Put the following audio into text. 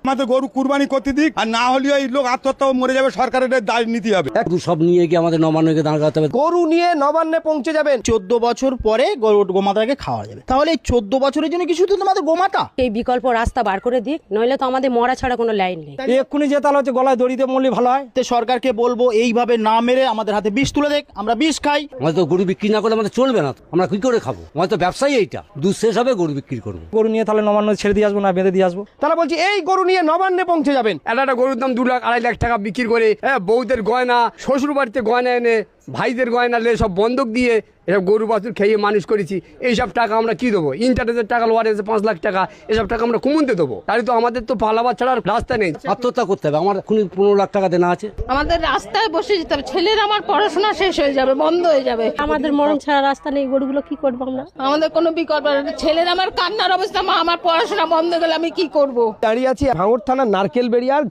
আমাদের গরু কুরবানি করতে দিক, আর না হলে এই লোক আত্মহত্যা মরে যাবে, সরকারের দায় নিতে হবে। সব নিয়ে গিয়ে আমাদের নবান্নকে দাঁড় করাতে হবে। গরু নিয়ে নবান্নে পৌঁছে যাবেন। 14 বছর পরে গোমাতাকে খাওয়া যাবে। তাহলে এই 14 বছরের জন্য কিছু তো তোমাদের গোমাতা। এই বিকল্প রাস্তা বার করে দিক, নইলে তো আমাদের মরা ছাড়া কোনো লাইন নেই। এক্ষুনি যে তাহলে হচ্ছে গলায় দড়িতে মরলে ভালো হয়। সরকারকে বলবো এইভাবে না মেরে আমাদের হাতে বিষ তুলে দেখ, আমরা বিষ খাই। আমাদের তো গরু বিক্রি না করলে আমাদের চলবে না, আমরা কি করে খাবো? আমাদের তো ব্যবসায়ী এইটা, দুধ শেষ হবে গরু বিক্রি করবো। গরু নিয়ে তাহলে নবান্ন ছেড়ে দিয়ে আসবো না বেঁধে দিয়ে আসবো? তাহলে বলছি এই গরু নিয়ে নবান্নে পৌঁছে যাবেন। একটা গরুর দাম 2 লাখ 2.5 লাখ টাকা বিক্রি করে, বউদের গয়না, শ্বশুর বাড়িতে গয়না এনে, ভাইদের গয়না লে সব বন্ধক দিয়ে এসব গরু বাছুর খেয়ে মানুষ করেছি। এইসব টাকা আমরা কি দেবো? ইন্টারেস্টের টাকা লোয়ার এসে 5 লাখ টাকা, এসব টাকা আমরা কমতে দেবো? তাহলে তো আমাদের তো পালাবার ছাড়া রাস্তা নেই। আত্মহত্যা করতে হবে। আমার 15 লাখ টাকা দেনা আছে। আমাদের রাস্তায় বসে যেতে হবে। ছেলের আমার পড়াশোনা শেষ হয়ে যাবে, বন্ধ হয়ে যাবে। আমাদের মরণ ছাড়া রাস্তা নেই, গরুগুলো কি করবো আমরা? আমাদের কোনো বিকল্প নেই। ছেলের আমার কান্নার অবস্থা, মা আমার পড়াশোনা বন্ধ গেলে আমি কি করব? দাঁড়িয়ে আছি ভাঙড় থানার নারকেল বেরিয়ার